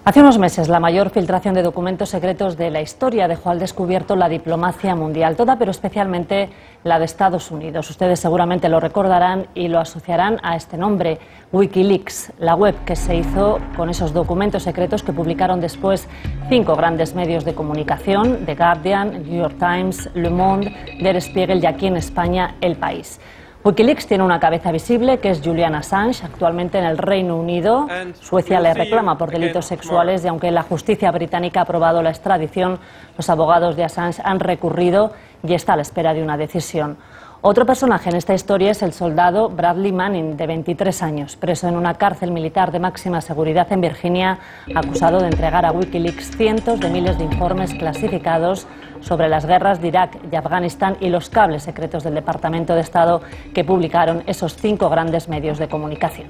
Hace unos meses, la mayor filtración de documentos secretos de la historia dejó al descubierto la diplomacia mundial, toda, pero especialmente la de Estados Unidos. Ustedes seguramente lo recordarán y lo asociarán a este nombre, Wikileaks, la web que se hizo con esos documentos secretos que publicaron después 5 grandes medios de comunicación: The Guardian, New York Times, Le Monde, Der Spiegel y aquí en España, El País. Wikileaks tiene una cabeza visible, que es Julian Assange, actualmente en el Reino Unido. Suecia le reclama por delitos sexuales y aunque la justicia británica ha aprobado la extradición, los abogados de Assange han recurrido y está a la espera de una decisión. Otro personaje en esta historia es el soldado Bradley Manning, de 23 años, preso en una cárcel militar de máxima seguridad en Virginia, acusado de entregar a Wikileaks cientos de miles de informes clasificados sobre las guerras de Irak y Afganistán y los cables secretos del Departamento de Estado que publicaron esos 5 grandes medios de comunicación.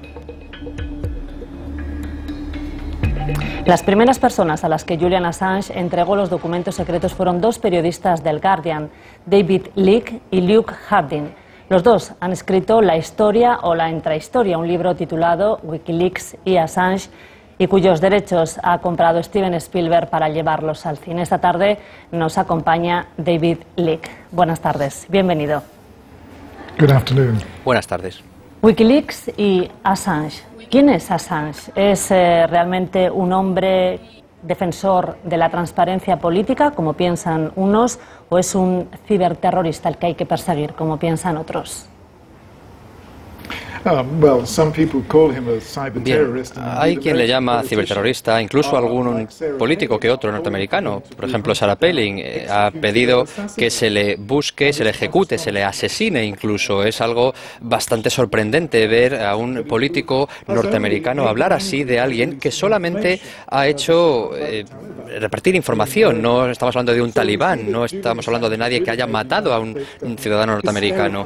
Las primeras personas a las que Julian Assange entregó los documentos secretos fueron 2 periodistas del Guardian, David Leake y Luke Harding. Los dos han escrito La historia o la intrahistoria, un libro titulado Wikileaks y Assange, y cuyos derechos ha comprado Steven Spielberg para llevarlos al cine. Esta tarde nos acompaña David Leake. Buenas tardes, bienvenido. Good afternoon. Buenas tardes. Wikileaks y Assange. ¿Quién es Assange? ¿Es realmente un hombre defensor de la transparencia política, como piensan unos, o es un ciberterrorista el que hay que perseguir, como piensan otros? Bien, hay quien le llama ciberterrorista, incluso algún político que otro norteamericano. Por ejemplo, Sarah Palin ha pedido que se le busque, se le ejecute, se le asesine incluso. Es algo bastante sorprendente ver a un político norteamericano hablar así de alguien que solamente ha hecho repartir información. No estamos hablando de un talibán, no estamos hablando de nadie que haya matado a un ciudadano norteamericano.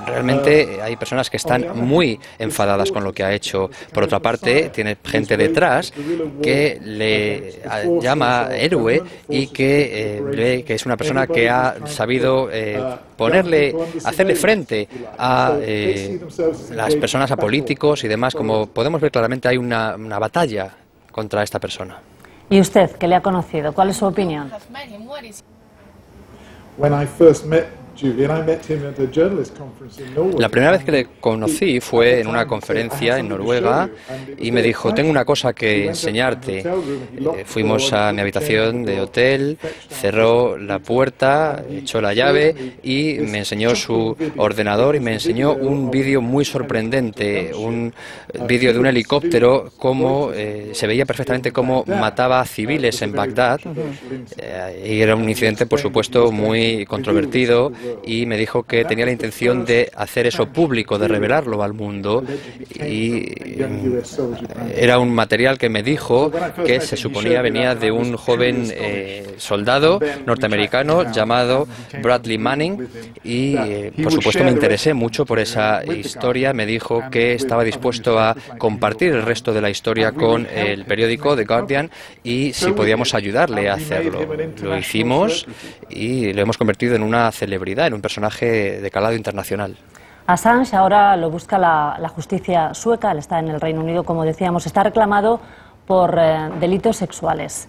Realmente hay personas que están muy enfadadas con lo que ha hecho. Por otra parte, tiene gente detrás que le llama héroe y que es una persona que ha sabido hacerle frente a las personas, a políticos y demás. Como podemos ver claramente, hay una batalla contra esta persona. ¿Y usted, que le ha conocido, cuál es su opinión? La primera vez que le conocí fue en una conferencia en Noruega y me dijo: tengo una cosa que enseñarte. Fuimos a mi habitación de hotel, cerró la puerta, echó la llave y me enseñó su ordenador y me enseñó un vídeo muy sorprendente, un vídeo de un helicóptero, cómo se veía perfectamente cómo mataba a civiles en Bagdad. Y era un incidente, por supuesto, muy controvertido. Y me dijo que tenía la intención de hacer eso público, de revelarlo al mundo, y era un material que me dijo que se suponía venía de un joven soldado norteamericano llamado Bradley Manning, y por supuesto me interesé mucho por esa historia. Me dijo que estaba dispuesto a compartir el resto de la historia con el periódico The Guardian y si podíamos ayudarle a hacerlo. Lo hicimos y lo hemos convertido en una celebridad, en un personaje de calado internacional. Assange ahora lo busca la justicia sueca, él está en el Reino Unido, como decíamos, está reclamado por delitos sexuales.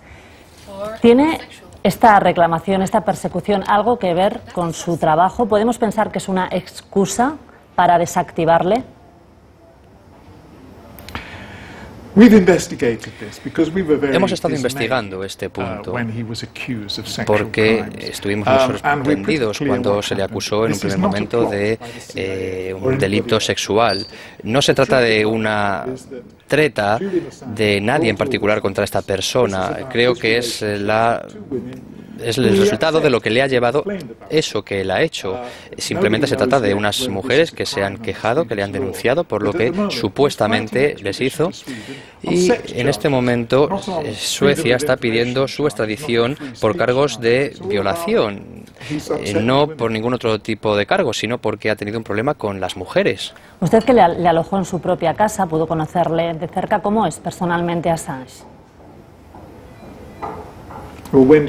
¿Tiene esta reclamación, esta persecución, algo que ver con su trabajo? ¿Podemos pensar que es una excusa para desactivarle? Hemos estado investigando este punto porque estuvimos muy sorprendidos cuando se le acusó en un primer momento de un delito sexual. No se trata de una treta de nadie en particular contra esta persona. Creo que es el resultado de lo que le ha llevado eso que él ha hecho. Simplemente se trata de unas mujeres que se han quejado, que le han denunciado por lo que supuestamente les hizo, y en este momento Suecia está pidiendo su extradición por cargos de violación, no por ningún otro tipo de cargo, sino porque ha tenido un problema con las mujeres. Usted, que le alojó en su propia casa, pudo conocerle de cerca. ¿Cómo es personalmente Assange? Bien,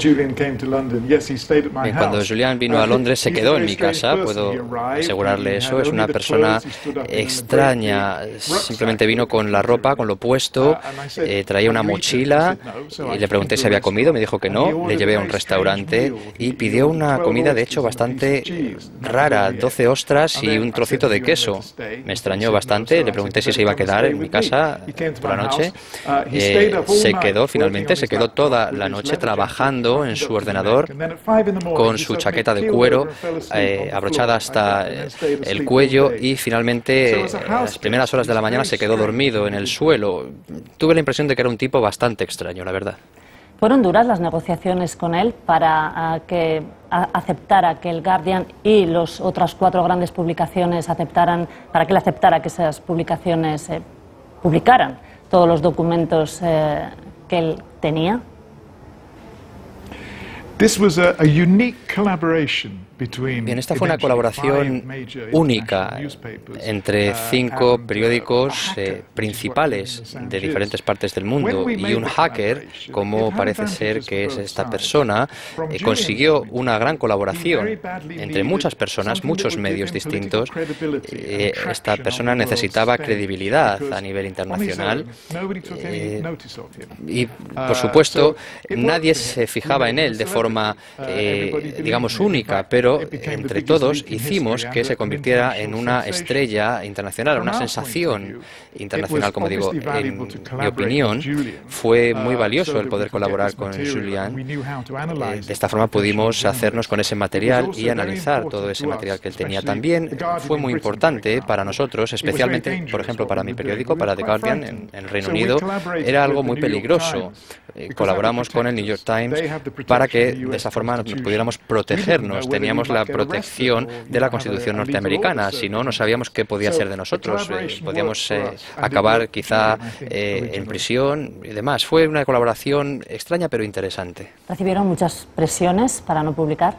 cuando Julian vino a Londres se quedó en mi casa, puedo asegurarle eso. Es una persona extraña, simplemente vino con la ropa, con lo puesto, traía una mochila y le pregunté si había comido, me dijo que no, le llevé a un restaurante y pidió una comida de hecho bastante rara, 12 ostras y un trocito de queso. Me extrañó bastante, le pregunté si se iba a quedar en mi casa por la noche. Se quedó finalmente, se quedó toda la noche trabajando en su ordenador con su chaqueta de cuero abrochada hasta el cuello y finalmente a las primeras horas de la mañana se quedó dormido en el suelo. Tuve la impresión de que era un tipo bastante extraño, la verdad. ¿Fueron duras las negociaciones con él para que aceptara que el Guardian y las otras 4 grandes publicaciones para que él aceptara que esas publicaciones publicaran todos los documentos que él tenía? Bien, esta fue una colaboración única entre 5 periódicos principales de diferentes partes del mundo y un hacker, como parece ser que es esta persona, consiguió una gran colaboración entre muchas personas, muchos medios distintos. Esta persona necesitaba credibilidad a nivel internacional y, por supuesto, nadie se fijaba en él de forma, digamos, única, pero entre todos hicimos que se convirtiera en una estrella internacional, una sensación internacional, como digo. En mi opinión, fue muy valioso el poder colaborar con Julian. De esta forma pudimos hacernos con ese material y analizar todo ese material que él tenía. También fue muy importante para nosotros, especialmente, por ejemplo, para mi periódico, para The Guardian, en el Reino Unido. Era algo muy peligroso. Colaboramos con el New York Times para que de esa forma pudiéramos protegernos. Teníamos la protección de la Constitución norteamericana, si no, no sabíamos qué podía ser de nosotros. Podíamos acabar quizá en prisión y demás. Fue una colaboración extraña pero interesante. ¿Recibieron muchas presiones para no publicar?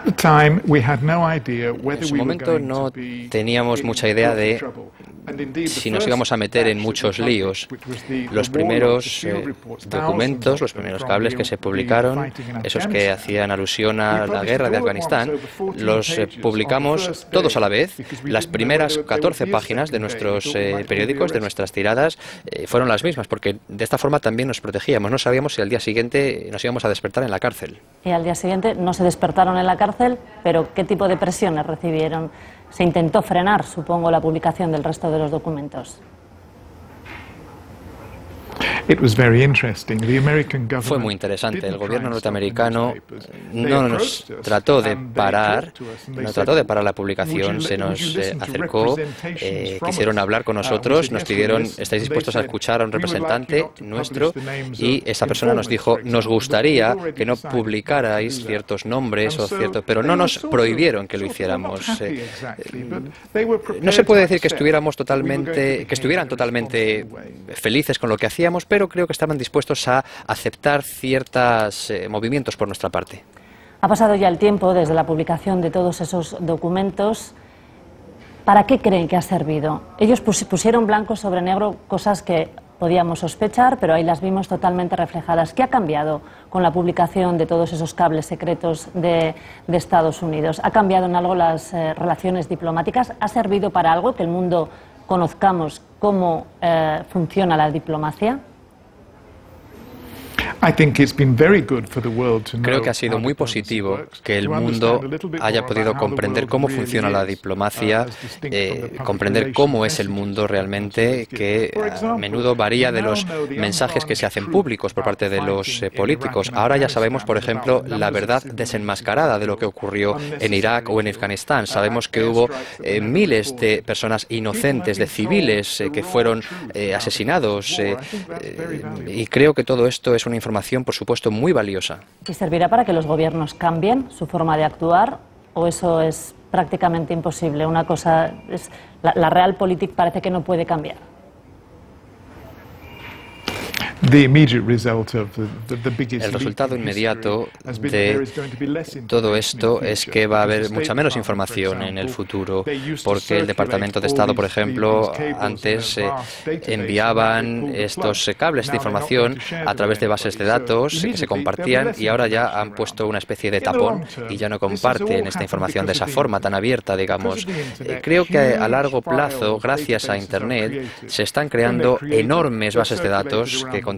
En su momento no teníamos mucha idea de si nos íbamos a meter en muchos líos. Los primeros documentos, los primeros cables que se publicaron, esos que hacían alusión a la guerra de Afganistán, los publicamos todos a la vez. Las primeras 14 páginas de nuestros periódicos, de nuestras tiradas, fueron las mismas, porque de esta forma también nos protegíamos. No sabíamos si al día siguiente nos íbamos a despertar en la cárcel. Y al día siguiente no se despertaron en la cárcel, pero ¿qué tipo de presiones recibieron? Se intentó frenar, supongo, la publicación del resto de los documentos. Fue muy interesante. El gobierno norteamericano no nos trató de parar, no trató de parar la publicación, se nos acercó, quisieron hablar con nosotros, nos pidieron, ¿estáis dispuestos a escuchar a un representante nuestro? Y esa persona nos dijo, nos gustaría que no publicarais ciertos nombres o ciertos, pero no nos prohibieron que lo hiciéramos. No se puede decir que estuvieran totalmente felices con lo que hacíamos, pero creo que estaban dispuestos a aceptar ciertos movimientos por nuestra parte. Ha pasado ya el tiempo desde la publicación de todos esos documentos. ¿Para qué creen que ha servido? Ellos pusieron blanco sobre negro cosas que podíamos sospechar, pero ahí las vimos totalmente reflejadas. ¿Qué ha cambiado con la publicación de todos esos cables secretos de Estados Unidos? ¿Ha cambiado en algo las relaciones diplomáticas? ¿Ha servido para algo que el mundo conozcamos cómo funciona la diplomacia? Creo que ha sido muy positivo que el mundo haya podido comprender cómo funciona la diplomacia, comprender cómo es el mundo realmente, que a menudo varía de los mensajes que se hacen públicos por parte de los políticos. Ahora ya sabemos, por ejemplo, la verdad desenmascarada de lo que ocurrió en Irak o en Afganistán. Sabemos que hubo miles de personas inocentes, de civiles que fueron asesinados y creo que todo esto es una información, por supuesto, muy valiosa. ¿Y servirá para que los gobiernos cambien su forma de actuar o eso es prácticamente imposible? Una cosa es la realpolitik parece que no puede cambiar. El resultado inmediato de todo esto es que va a haber mucha menos información en el futuro, porque el Departamento de Estado, por ejemplo, antes enviaban estos cables de información a través de bases de datos que se compartían y ahora ya han puesto una especie de tapón y ya no comparten esta información de esa forma tan abierta, digamos. Creo que a largo plazo, gracias a Internet, se están creando enormes bases de datos que contienen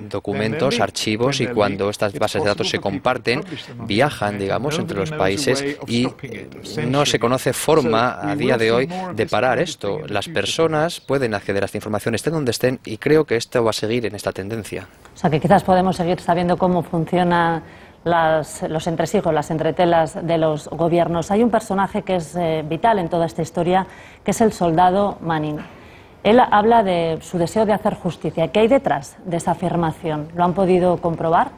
documentos, archivos, y cuando estas bases de datos se comparten, viajan, digamos, entre los países y no se conoce forma a día de hoy de parar esto. Las personas pueden acceder a esta información, estén donde estén, y creo que esto va a seguir en esta tendencia. O sea, que quizás podemos seguir sabiendo cómo funcionan los entresijos, las entretelas de los gobiernos. Hay un personaje que es vital en toda esta historia, que es el soldado Manning. Él habla de su deseo de hacer justicia. ¿Qué hay detrás de esa afirmación? ¿Lo han podido comprobar?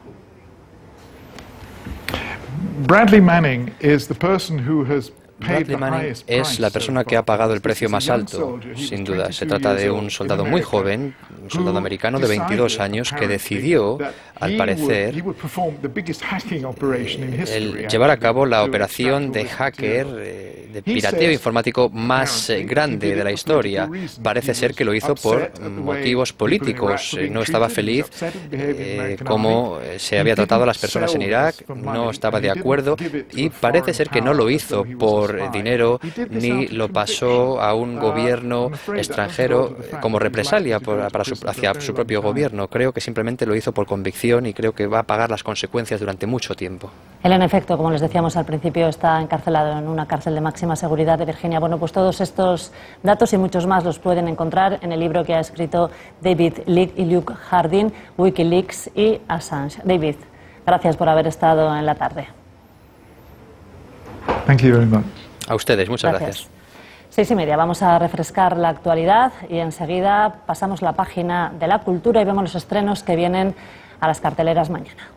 Bradley Manning is the person who has Bradley Manning es la persona que ha pagado el precio más alto, sin duda. Se trata de un soldado muy joven, un soldado americano de 22 años, que decidió, al parecer, llevar a cabo la operación de hacker, de pirateo informático más grande de la historia. Parece ser que lo hizo por motivos políticos. No estaba feliz cómo se había tratado a las personas en Irak, no estaba de acuerdo, y parece ser que no lo hizo por dinero ni lo pasó a un gobierno extranjero como represalia hacia su propio gobierno. Creo que simplemente lo hizo por convicción y creo que va a pagar las consecuencias durante mucho tiempo. Él, en efecto, como les decíamos al principio, está encarcelado en una cárcel de máxima seguridad de Virginia. Bueno, pues todos estos datos y muchos más los pueden encontrar en el libro que ha escrito David Leak y Luke Hardin, Wikileaks y Assange. David, gracias por haber estado en la tarde. Thank you very much. A ustedes, muchas gracias. 6:30, vamos a refrescar la actualidad y enseguida pasamos la página de la cultura y vemos los estrenos que vienen a las carteleras mañana.